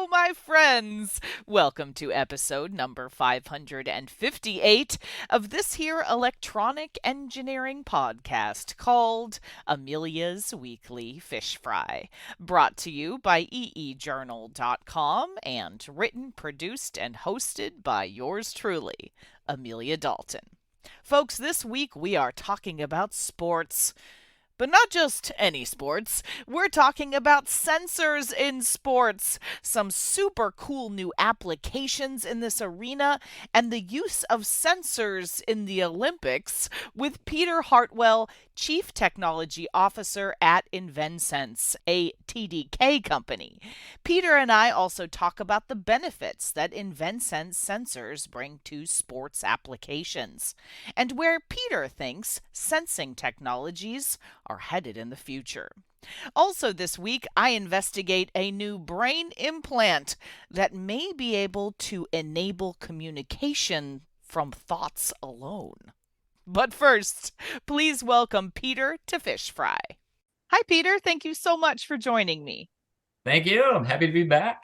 Hello, my friends. Welcome to episode number 558 of this here electronic engineering podcast called Amelia's Weekly Fish Fry, brought to you by eejournal.com and written, produced, and hosted by yours truly, Amelia Dalton. Folks, this week we are talking about sports. But not just any sports. We're talking about sensors in sports, some super cool new applications in this arena, and the use of sensors in the Olympics with Peter Hartwell, Chief Technology Officer at InvenSense, a TDK company. Peter and I also talk about the benefits that InvenSense sensors bring to sports applications, and where Peter thinks sensing technologies are headed in the future. Also, this week, I investigate a new brain implant that may be able to enable communication from thoughts alone. But first, please welcome Peter to Fish Fry. Hi, Peter. Thank you so much for joining me. Thank you. I'm happy to be back.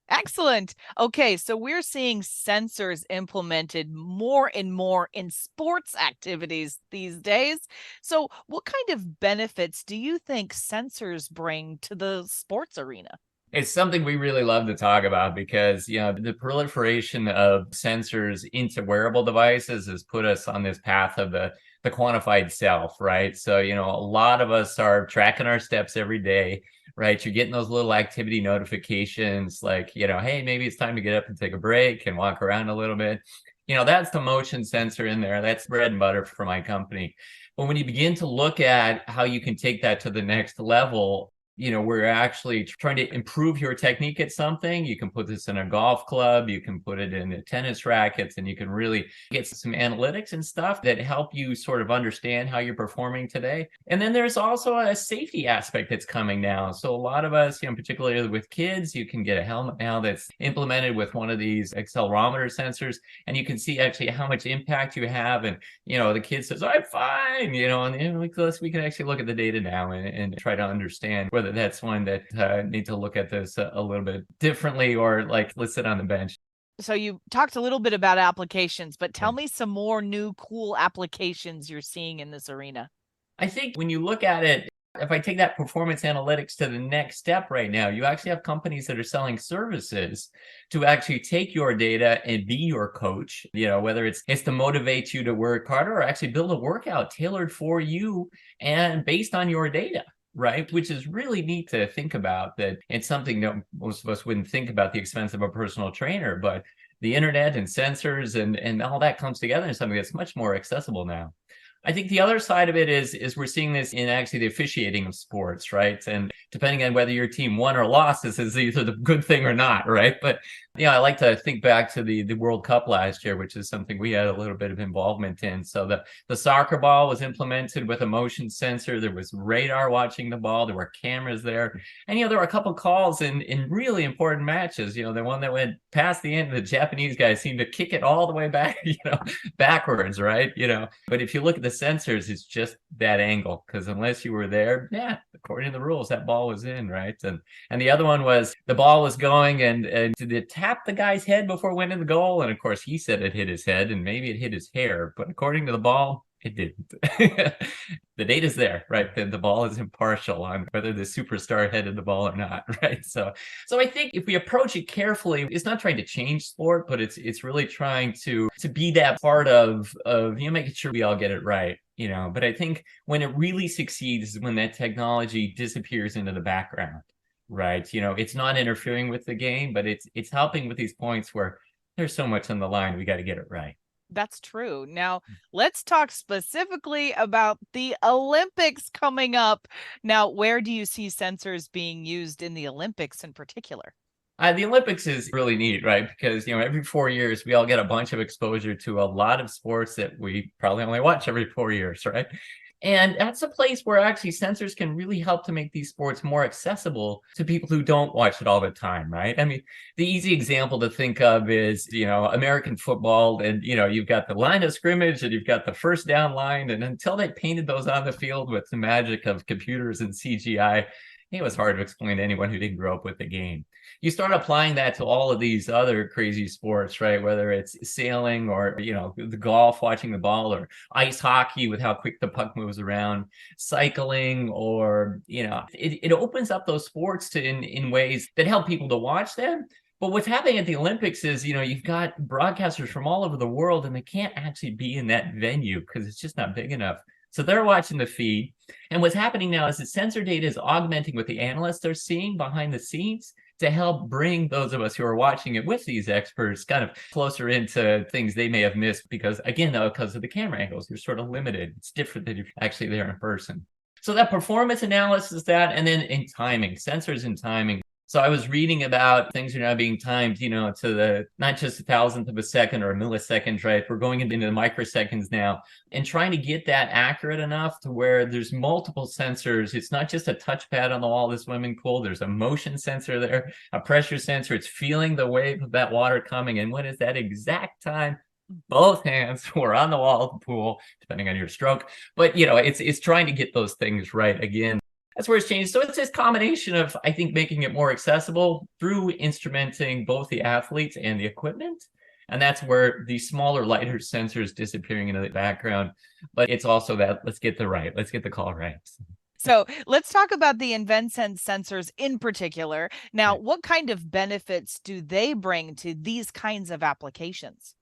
Excellent. Okay, so we're seeing sensors implemented more and more in sports activities these days. So, what kind of benefits do you think sensors bring to the sports arena? It's something we really love to talk about because, the proliferation of sensors into wearable devices has put us on this path of the quantified self, right? So, a lot of us are tracking our steps every day, right? You're getting those little activity notifications like, hey, maybe it's time to get up and take a break and walk around a little bit. That's the motion sensor in there. That's bread and butter for my company. But when you begin to look at how you can take that to the next level, we're actually trying to improve your technique at something. You can put this in a golf club, you can put it in the tennis rackets, and you can really get some analytics and stuff that help you sort of understand how you're performing today. And then there's also a safety aspect that's coming now. So a lot of us, particularly with kids, you can get a helmet now that's implemented with one of these accelerometer sensors, and you can see actually how much impact you have. And, the kid says, I'm fine, and we can actually look at the data now and try to understand whether that's one that need to look at this a little bit differently, or like, let's sit on the bench. So, you talked a little bit about applications, but tell me some more new cool applications you're seeing in this arena. I think when you look at it, if I take that performance analytics to the next step right now, you actually have companies that are selling services to actually take your data and be your coach, whether it's to motivate you to work harder or actually build a workout tailored for you and based on your data. Right, which is really neat to think about. That it's something that most of us wouldn't think about, the expense of a personal trainer, but the internet and sensors and all that comes together in something that's much more accessible now. I think the other side of it is we're seeing this in actually the officiating of sports, right? And depending on whether your team won or lost, this is either the good thing or not, right? But I like to think back to the World Cup last year, which is something we had a little bit of involvement in. So the soccer ball was implemented with a motion sensor. There was radar watching the ball. There were cameras there. And, there were a couple calls in really important matches. The one that went past the end, the Japanese guy seemed to kick it all the way back, backwards, right? But if you look at the sensors, it's just that angle, because unless you were there, according to the rules, that ball was in, right? And the other one was the ball was going and did it tap the guy's head before it went in the goal? And of course, he said it hit his head and maybe it hit his hair, but according to the ball, it didn't. The data's there, right? The ball is impartial on whether the superstar headed the ball or not, right? So I think if we approach it carefully, it's not trying to change sport, but it's really trying to be that part of making sure we all get it right. But I think when it really succeeds is when that technology disappears into the background, right? It's not interfering with the game, but it's helping with these points where there's so much on the line, we got to get it right. That's true. Now, let's talk specifically about the Olympics coming up. Now, where do you see sensors being used in the Olympics in particular? The Olympics is really neat, right? Because, every 4 years, we all get a bunch of exposure to a lot of sports that we probably only watch every 4 years, right? And that's a place where actually sensors can really help to make these sports more accessible to people who don't watch it all the time, right? I mean, the easy example to think of is, American football, and, you've got the line of scrimmage and you've got the first down line. And until they painted those on the field with the magic of computers and CGI, it was hard to explain to anyone who didn't grow up with the game. You start applying that to all of these other crazy sports, right? Whether it's sailing or, the golf, watching the ball, or ice hockey with how quick the puck moves around, cycling, or, it opens up those sports to in ways that help people to watch them. But what's happening at the Olympics is, you've got broadcasters from all over the world, and they can't actually be in that venue because it's just not big enough. So they're watching the feed. And what's happening now is that sensor data is augmenting what the analysts are seeing behind the scenes to help bring those of us who are watching it with these experts kind of closer into things they may have missed because, again, because of the camera angles, you're sort of limited. It's different than you're actually there in person. So that performance analysis, and then in timing, sensors and timing. So I was reading about things are now being timed, to the not just a thousandth of a second or a millisecond, right? We're going into the microseconds now and trying to get that accurate enough to where there's multiple sensors. It's not just a touchpad on the wall of the swimming pool. There's a motion sensor there, a pressure sensor. It's feeling the wave of that water coming. And when is that exact time? Both hands were on the wall of the pool, depending on your stroke. But, it's trying to get those things right again. That's where it's changed. So it's this combination of, I think, making it more accessible through instrumenting both the athletes and the equipment. And that's where the smaller, lighter sensors disappearing into the background. But it's also that let's get the call right. So let's talk about the InvenSense sensors in particular. Now, what kind of benefits do they bring to these kinds of applications?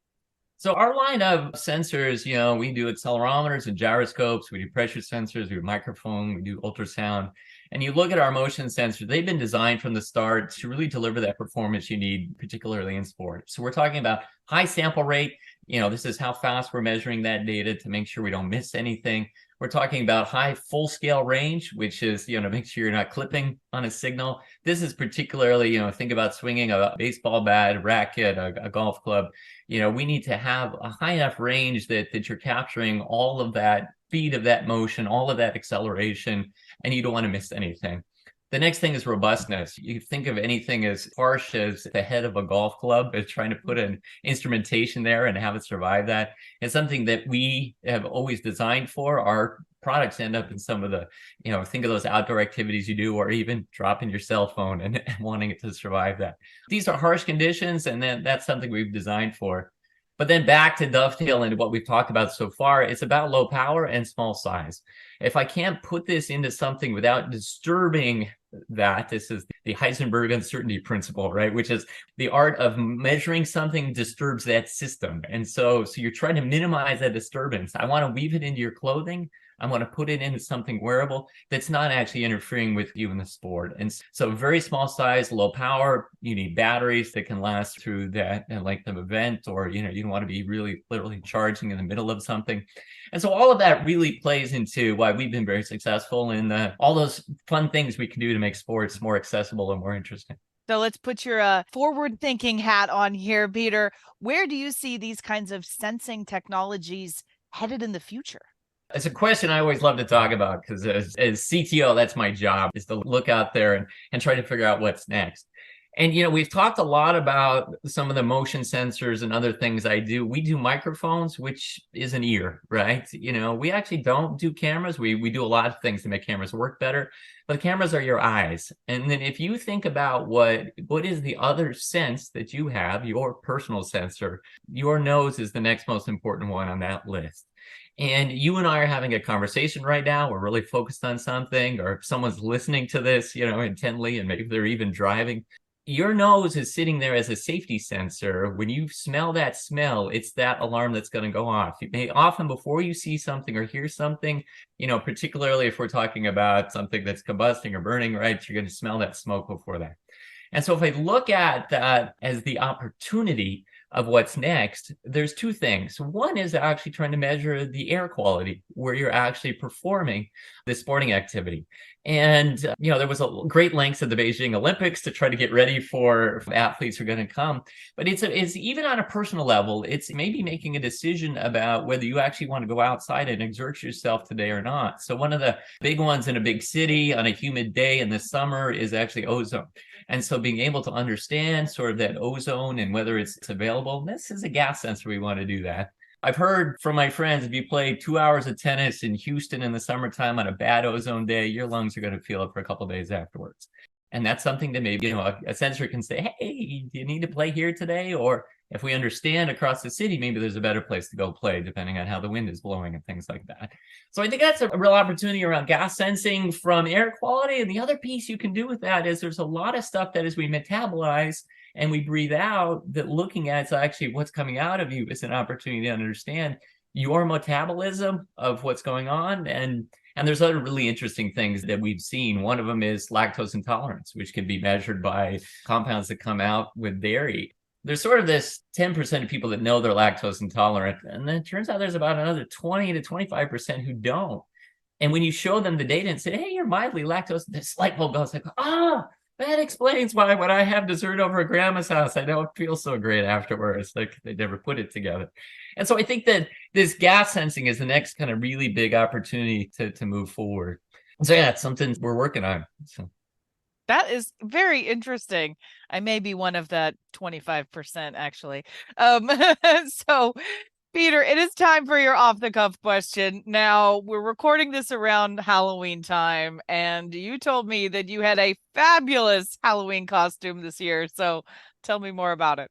So our line of sensors, we do accelerometers and gyroscopes, we do pressure sensors, we do microphone, we do ultrasound. And you look at our motion sensors, they've been designed from the start to really deliver that performance you need, particularly in sport. So we're talking about high sample rate. This is how fast we're measuring that data to make sure we don't miss anything. We're talking about high full scale range, which is, to make sure you're not clipping on a signal. This is particularly, think about swinging a baseball bat, a racket, a golf club. We need to have a high enough range that you're capturing all of that speed of that motion, all of that acceleration, and you don't want to miss anything. The next thing is robustness. You think of anything as harsh as the head of a golf club, as trying to put an instrumentation there and have it survive that. It's something that we have always designed for. Our products end up in some of the, think of those outdoor activities you do, or even dropping your cell phone and wanting it to survive that. These are harsh conditions, and then that's something we've designed for. But then back to dovetail into what we've talked about so far, it's about low power and small size. If I can't put this into something without disturbing that, this is the Heisenberg uncertainty principle, right? Which is the art of measuring something disturbs that system. And so you're trying to minimize that disturbance. I want to weave it into your clothing. I want to put it into something wearable that's not actually interfering with you in the sport. And so very small size, low power, you need batteries that can last through that length of event, or, you don't want to be really literally charging in the middle of something. And so all of that really plays into why we've been very successful in all those fun things we can do to make sports more accessible and more interesting. So let's put your forward-thinking hat on here, Peter. Where do you see these kinds of sensing technologies headed in the future? It's a question I always love to talk about because as CTO, that's my job, is to look out there and try to figure out what's next. And, we've talked a lot about some of the motion sensors and other things I do. We do microphones, which is an ear, right? We actually don't do cameras. We do a lot of things to make cameras work better, but the cameras are your eyes. And then if you think about what is the other sense that you have, your personal sensor, your nose is the next most important one on that list. And you and I are having a conversation right now. We're really focused on something, or if someone's listening to this, intently, and maybe they're even driving. Your nose is sitting there as a safety sensor. When you smell that smell, it's that alarm that's going to go off. You may often, before you see something or hear something, particularly if we're talking about something that's combusting or burning, right? You're going to smell that smoke before that. And so if I look at that as the opportunity of what's next, there's two things. One is actually trying to measure the air quality where you're actually performing the sporting activity. And, there was a great lengths at the Beijing Olympics to try to get ready for athletes who are going to come. But it's even on a personal level, it's maybe making a decision about whether you actually want to go outside and exert yourself today or not. So one of the big ones in a big city on a humid day in the summer is actually ozone. And so being able to understand sort of that ozone and whether it's available, this is a gas sensor. We want to do that. I've heard from my friends, if you play 2 hours of tennis in Houston in the summertime on a bad ozone day, your lungs are going to feel it for a couple of days afterwards. And that's something that maybe, a sensor can say, hey, do you need to play here today? Or if we understand across the city, maybe there's a better place to go play, depending on how the wind is blowing and things like that. So I think that's a real opportunity around gas sensing from air quality. And the other piece you can do with that is there's a lot of stuff that as we metabolize and we breathe out, that looking at so actually what's coming out of you is an opportunity to understand your metabolism of what's going on. And there's other really interesting things that we've seen. One of them is lactose intolerance, which can be measured by compounds that come out with dairy. There's sort of this 10% of people that know they're lactose intolerant. And then it turns out there's about another 20 to 25% who don't. And when you show them the data and say, hey, you're mildly lactose, this light bulb goes like, that explains why when I have dessert over at grandma's house, I don't feel so great afterwards. Like they never put it together. And so I think that this gas sensing is the next kind of really big opportunity to move forward. So yeah, it's something we're working on. So. That is very interesting. I may be one of that 25% actually. So Peter, it is time for your off the cuff question. Now, we're recording this around Halloween time, and you told me that you had a fabulous Halloween costume this year. So tell me more about it.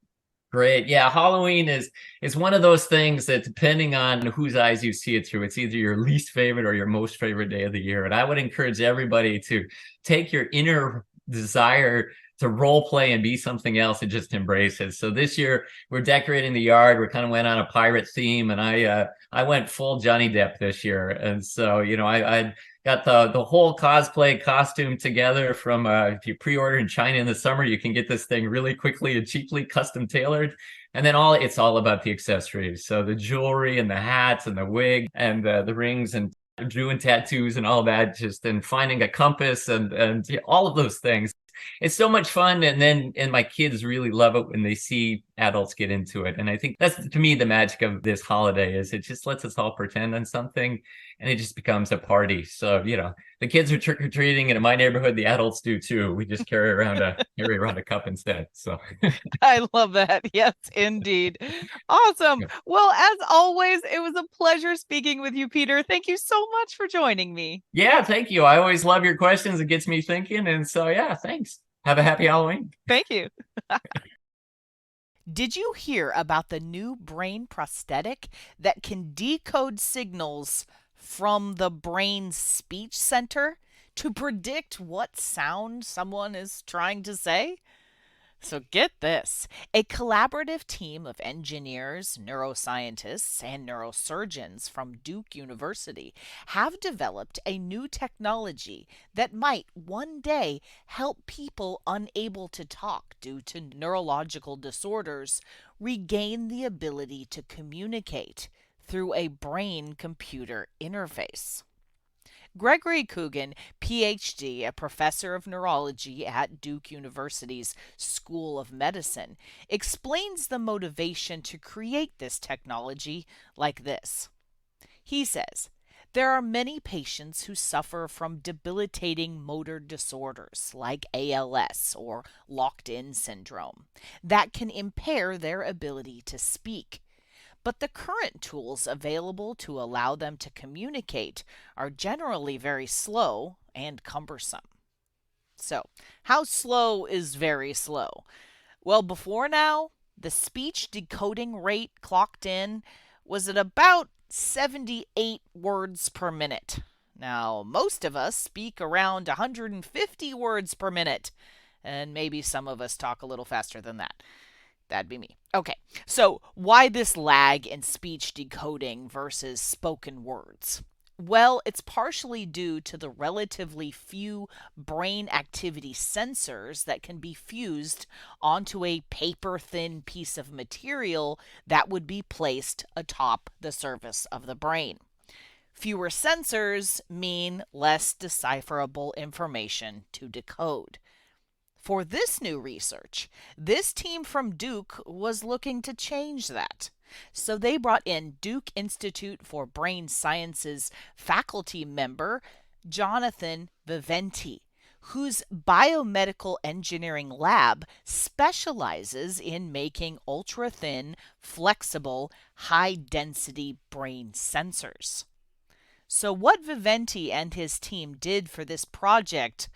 Great. Yeah, Halloween is one of those things that depending on whose eyes you see it through, it's either your least favorite or your most favorite day of the year. And I would encourage everybody to take your inner desire to role play and be something else and just embrace it. So this year we're decorating the yard. We kind of went on a pirate theme, and I went full Johnny Depp this year. And so, I got the whole cosplay costume together from if you pre-order in China in the summer, you can get this thing really quickly and cheaply custom tailored. And then it's all about the accessories. So the jewelry and the hats and the wig and the rings and doing tattoos and all that, and finding a compass and all of those things. It's so much fun. And my kids really love it when they see adults get into it. And I think that's, to me, the magic of this holiday is it just lets us all pretend on something and it just becomes a party. So, the kids are trick-or-treating, and in my neighborhood, the adults do too. We just carry around a cup instead. So I love that. Yes, indeed. Awesome. yeah. Well, as always, it was a pleasure speaking with you, Peter. Thank you so much for joining me. Yeah, thank you. I always love your questions. It gets me thinking. And so, yeah, thanks. Have a happy Halloween. Thank you. Did you hear about the new brain prosthetic that can decode signals from the brain's speech center to predict what sound someone is trying to say? So get this. A collaborative team of engineers, neuroscientists, and neurosurgeons from Duke University have developed a new technology that might one day help people unable to talk due to neurological disorders regain the ability to communicate through a brain-computer interface. Gregory Coogan, PhD, a professor of neurology at Duke University's School of Medicine, explains the motivation to create this technology like this. He says, there are many patients who suffer from debilitating motor disorders like ALS or locked-in syndrome that can impair their ability to speak. But the current tools available to allow them to communicate are generally very slow and cumbersome. So, how slow is very slow? Well, before now, the speech decoding rate clocked in was at about 78 words per minute. Now, most of us speak around 150 words per minute, and maybe some of us talk a little faster than that. That'd be me. Okay, so why this lag in speech decoding versus spoken words? Well, it's partially due to the relatively few brain activity sensors that can be fused onto a paper-thin piece of material that would be placed atop the surface of the brain. Fewer sensors mean less decipherable information to decode. For this new research, this team from Duke was looking to change that. So they brought in Duke Institute for Brain Sciences faculty member Jonathan Viventi, whose biomedical engineering lab specializes in making ultra-thin, flexible, high-density brain sensors. So what Viventi and his team did for this project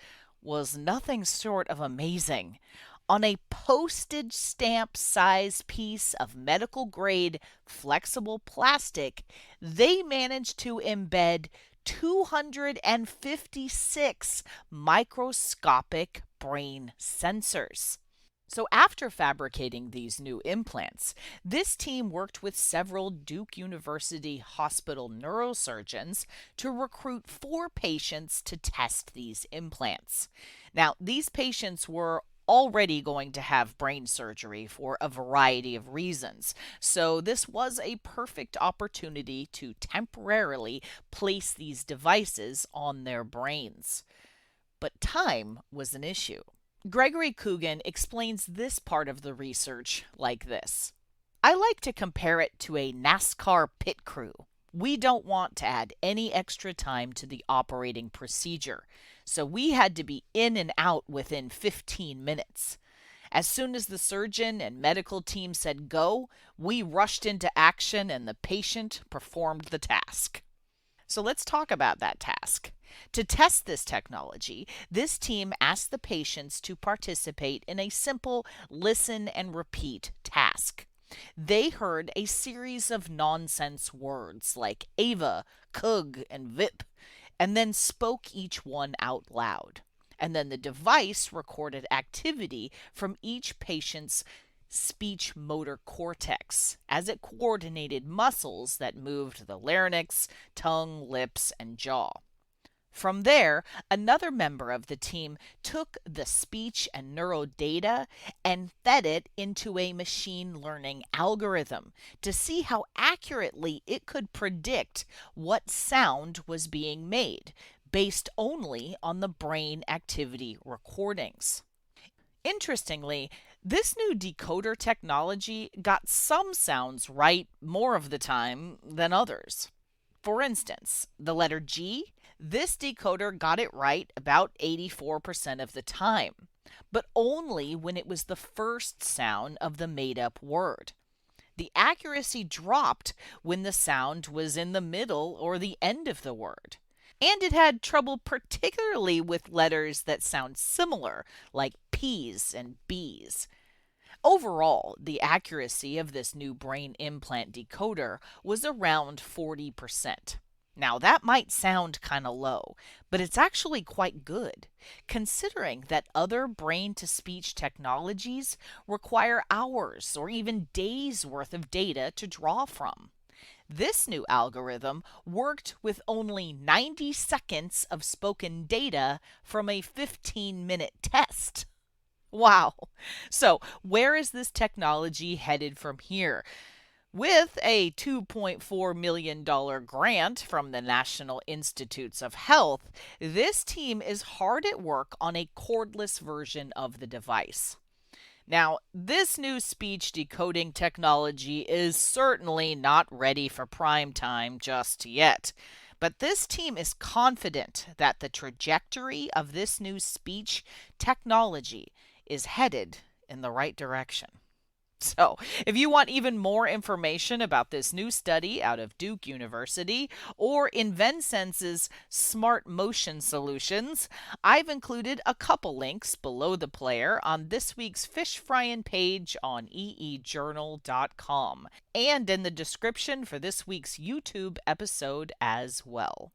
was nothing short of amazing. On a postage stamp size piece of medical grade flexible plastic, they managed to embed 256 microscopic brain sensors. So, after fabricating these new implants, this team worked with several Duke University hospital neurosurgeons to recruit 4 patients to test these implants. Now, these patients were already going to have brain surgery for a variety of reasons, so this was a perfect opportunity to temporarily place these devices on their brains. But time was an issue. Gregory Coogan explains this part of the research like this: I like to compare it to a NASCAR pit crew. We don't want to add any extra time to the operating procedure, so we had to be in and out within 15 minutes. As soon as the surgeon and medical team said go, we rushed into action and the patient performed the task. So let's talk about that task. To test this technology, this team asked the patients to participate in a simple listen and repeat task. They heard a series of nonsense words like Ava, Kug, and Vip, and then spoke each one out loud. And then the device recorded activity from each patient's speech motor cortex as it coordinated muscles that moved the larynx, tongue, lips, and jaw. From there, another member of the team took the speech and neural data and fed it into a machine learning algorithm to see how accurately it could predict what sound was being made based only on the brain activity recordings. Interestingly, this new decoder technology got some sounds right more of the time than others. For instance, the letter G, this decoder got it right about 84% of the time, but only when it was the first sound of the made up word. The accuracy dropped when the sound was in the middle or the end of the word. And it had trouble particularly with letters that sound similar, like P's and B's. Overall, the accuracy of this new brain implant decoder was around 40%. Now, that might sound kind of low, but it's actually quite good, considering that other brain to speech technologies require hours or even days worth of data to draw from. This new algorithm worked with only 90 seconds of spoken data from a 15-minute test. Wow. So, where is this technology headed from here? With a $2.4 million grant from the National Institutes of Health, this team is hard at work on a cordless version of the device. Now, this new speech decoding technology is certainly not ready for prime time just yet. But this team is confident that the trajectory of this new speech technology is headed in the right direction. So, if you want even more information about this new study out of Duke University or InvenSense's smart motion solutions, I've included a couple links below the player on this week's fish frying page on eejournal.com and in the description for this week's YouTube episode as well.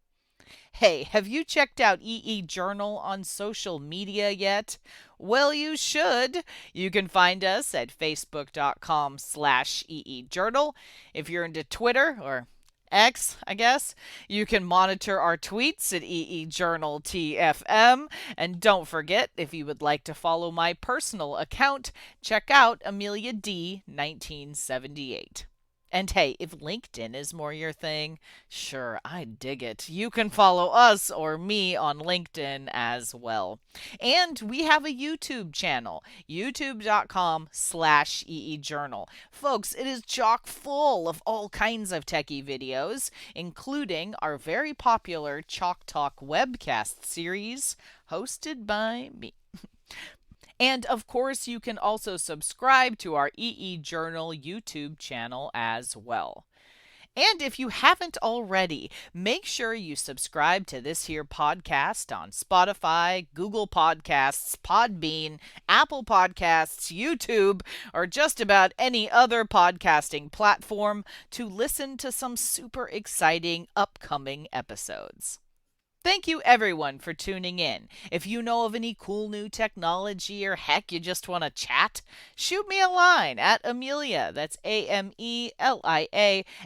Hey, have you checked out EE Journal on social media yet? Well, you should. You can find us at facebook.com/EE Journal. If you're into Twitter or X, I guess, you can monitor our tweets at EE Journal TFM. And don't forget, if you would like to follow my personal account, check out Amelia D 1978. And hey, if LinkedIn is more your thing, sure, I dig it. You can follow us or me on LinkedIn as well. And we have a YouTube channel, youtube.com/EEJournal. Folks, it is chock full of all kinds of techie videos, including our very popular Chalk Talk webcast series hosted by me. And of course, you can also subscribe to our EE Journal YouTube channel as well. And if you haven't already, make sure you subscribe to this here podcast on Spotify, Google Podcasts, Podbean, Apple Podcasts, YouTube, or just about any other podcasting platform to listen to some super exciting upcoming episodes. Thank you everyone for tuning in. If you know of any cool new technology or heck you just want to chat, shoot me a line at Amelia, that's Amelia,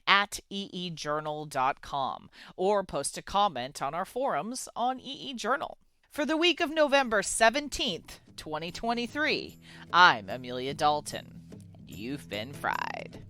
at eejournal.com, or post a comment on our forums on EEJournal. For the week of November 17th, 2023, I'm Amelia Dalton, and you've been fried.